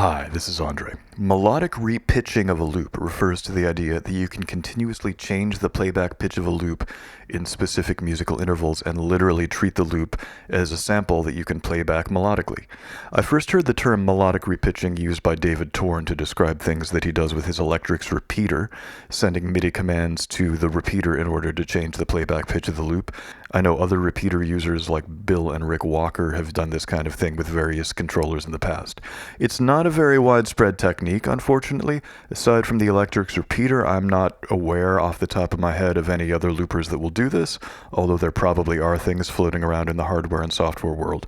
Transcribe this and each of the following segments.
Hi, this is Andre. Melodic repitching of a loop refers to the idea that you can continuously change the playback pitch of a loop in specific musical intervals and literally treat the loop as a sample that you can play back melodically. I first heard the term melodic repitching used by David Torn to describe things that he does with his Electric's repeater, sending MIDI commands to the repeater in order to change the playback pitch of the loop. I know other repeater users like Bill and Rick Walker have done this kind of thing with various controllers in the past. It's not a very widespread technique, unfortunately. Aside from the Electric's repeater, I'm not aware off the top of my head of any other loopers that will do this, although there probably are things floating around in the hardware and software world.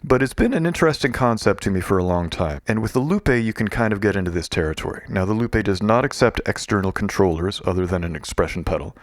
But it's been an interesting concept to me for a long time, and with the Loupé you can kind of get into this territory. Now, the Loupé does not accept external controllers other than an expression pedal,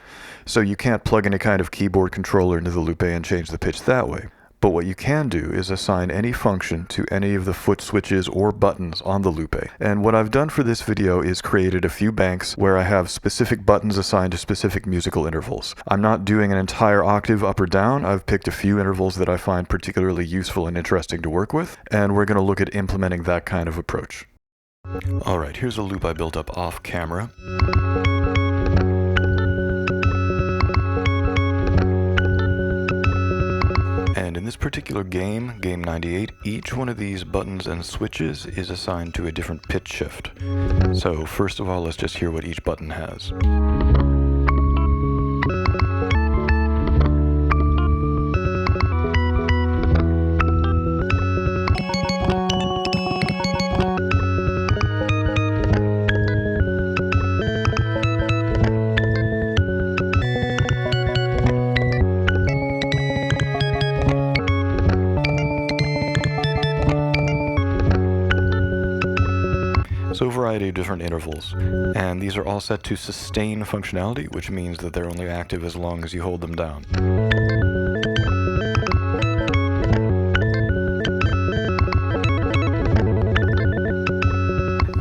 so you can't plug any kind of keyboard controller into the Loupé and change the pitch that way. But what you can do is assign any function to any of the foot switches or buttons on the Loupé. And what I've done for this video is created a few banks where I have specific buttons assigned to specific musical intervals. I'm not doing an entire octave up or down. I've picked a few intervals that I find particularly useful and interesting to work with, and we're going to look at implementing that kind of approach. Alright, here's a loop I built up off camera. And in this particular game, Game 98, each one of these buttons and switches is assigned to a different pitch shift. So first of all, let's just hear what each button has. So a variety of different intervals, and these are all set to sustain functionality, which means that they're only active as long as you hold them down.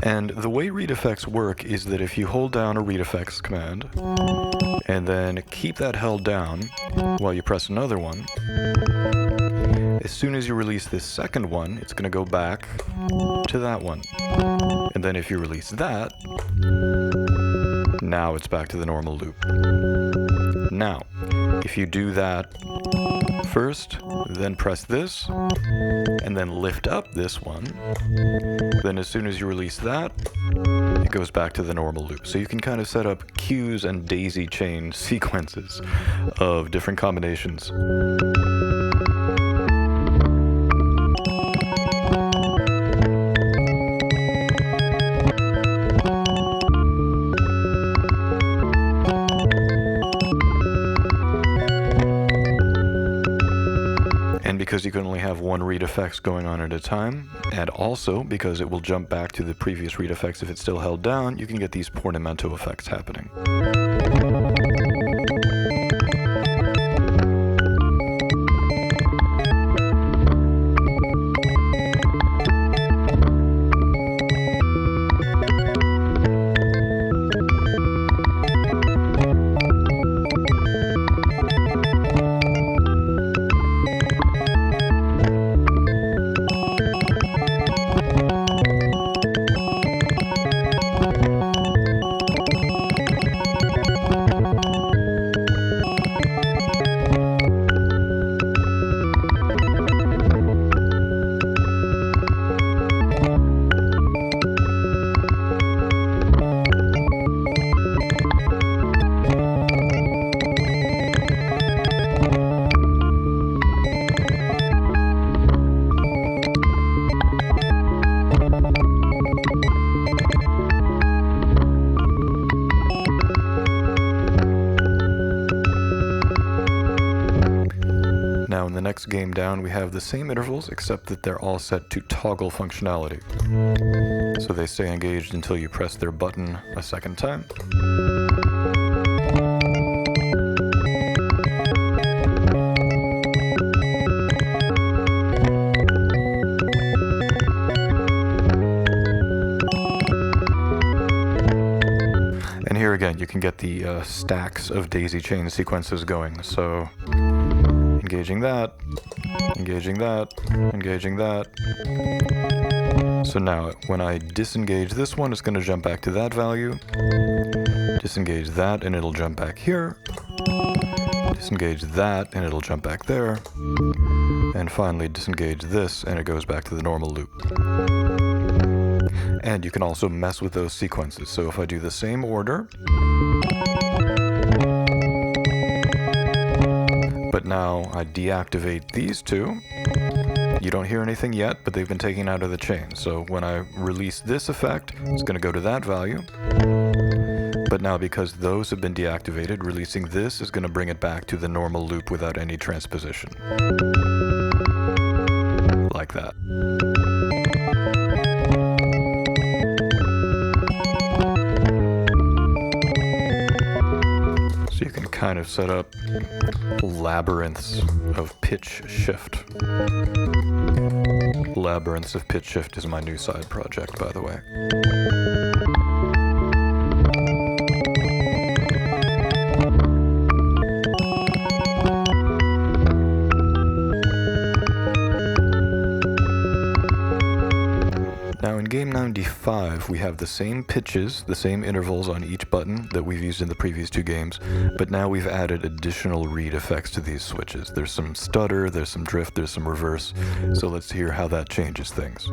And the way ReadFX work is that if you hold down a ReadFX command, and then keep that held down while you press another one, as soon as you release this second one, it's going to go back to that one. And then if you release that, now it's back to the normal loop. Now, if you do that first, then press this, and then lift up this one, then as soon as you release that, it goes back to the normal loop. So you can kind of set up cues and daisy chain sequences of different combinations. And because you can only have one ReadFX going on at a time, and also because it will jump back to the previous ReadFX if it's still held down, you can get these Portamento effects happening. Now in the next game down we have the same intervals, except that they're all set to toggle functionality. So they stay engaged until you press their button a second time. And here again you can get the stacks of daisy chain sequences going. So engaging that, engaging that, engaging that. So now, when I disengage this one, it's going to jump back to that value. Disengage that, and it'll jump back here. Disengage that, and it'll jump back there. And finally, disengage this, and it goes back to the normal loop. And you can also mess with those sequences. So if I do the same order, but now I deactivate these two, you don't hear anything yet, but they've been taken out of the chain. So when I release this effect, it's going to go to that value. But now because those have been deactivated, releasing this is going to bring it back to the normal loop without any transposition. Like that. So you can kind of set up labyrinths of pitch shift. Labyrinths of Pitch Shift is my new side project, by the way. Now in Game 95, we have the same pitches, the same intervals on each button that we've used in the previous two games, but now we've added additional read effects to these switches. There's some stutter, there's some drift, there's some reverse, so let's hear how that changes things.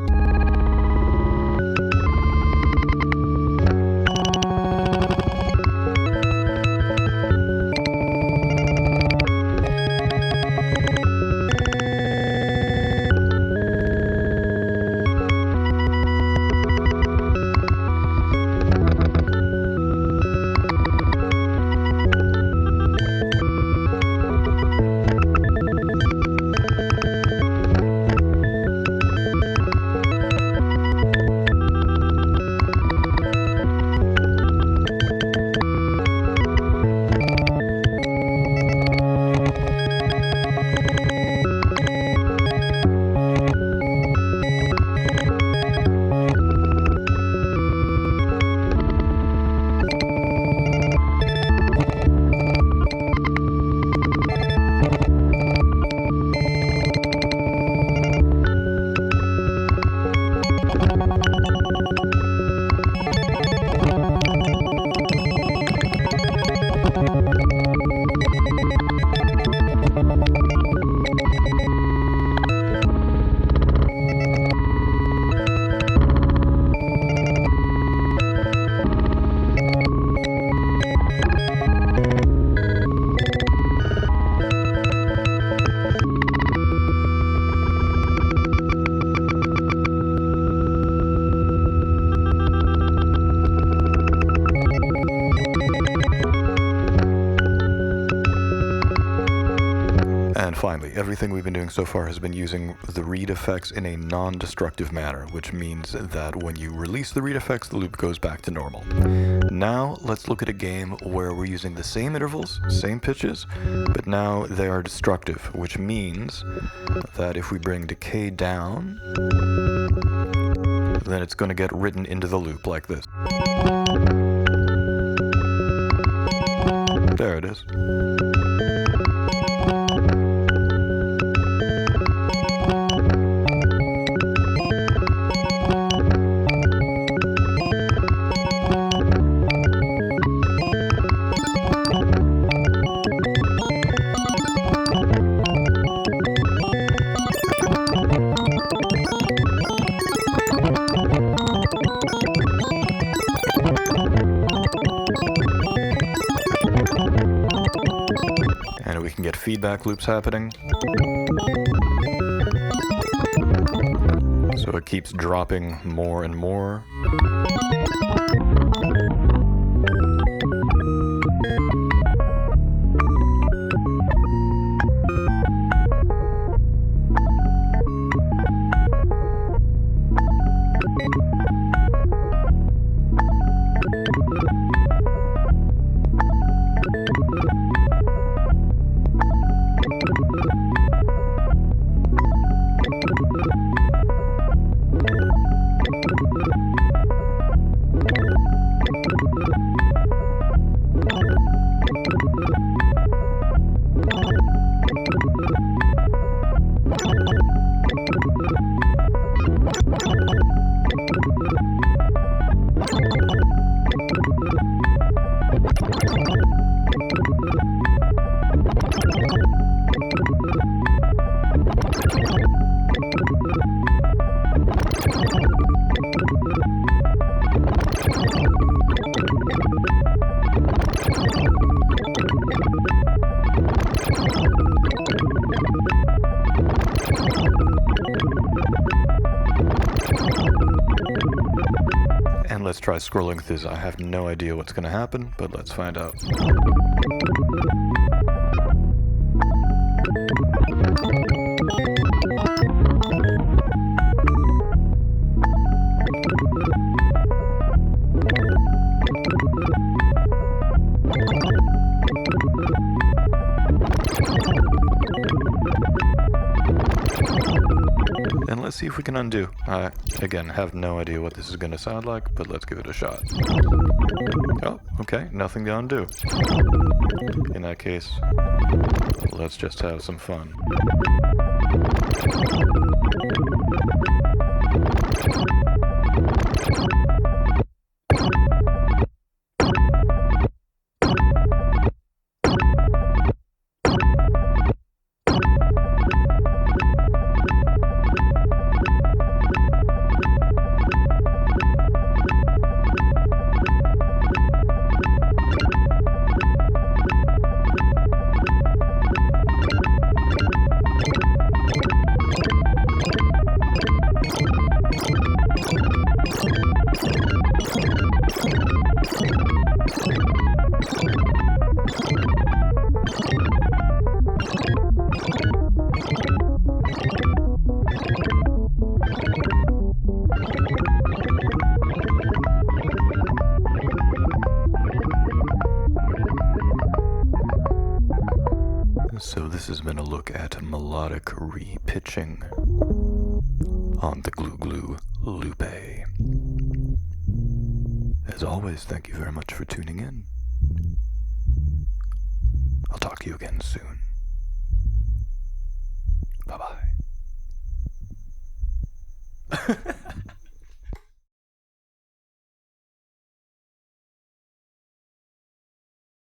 Finally, everything we've been doing so far has been using the read effects in a non-destructive manner, which means that when you release the read effects, the loop goes back to normal. Now, let's look at a game where we're using the same intervals, same pitches, but now they are destructive, which means that if we bring decay down, then it's going to get written into the loop like this. There it is. We can get feedback loops happening. So it keeps dropping more and more. let's try scrolling through this. I have no idea what's going to happen, but let's find out. And let's see if we can undo. I, again, have no idea what this is going to sound like, but let's give it a shot. Oh, okay, nothing to undo. In that case, let's just have some fun. So this has been a look at melodic repitching on the Glue Glue Loupé. As always, thank you very much for tuning in. I'll talk to you again soon.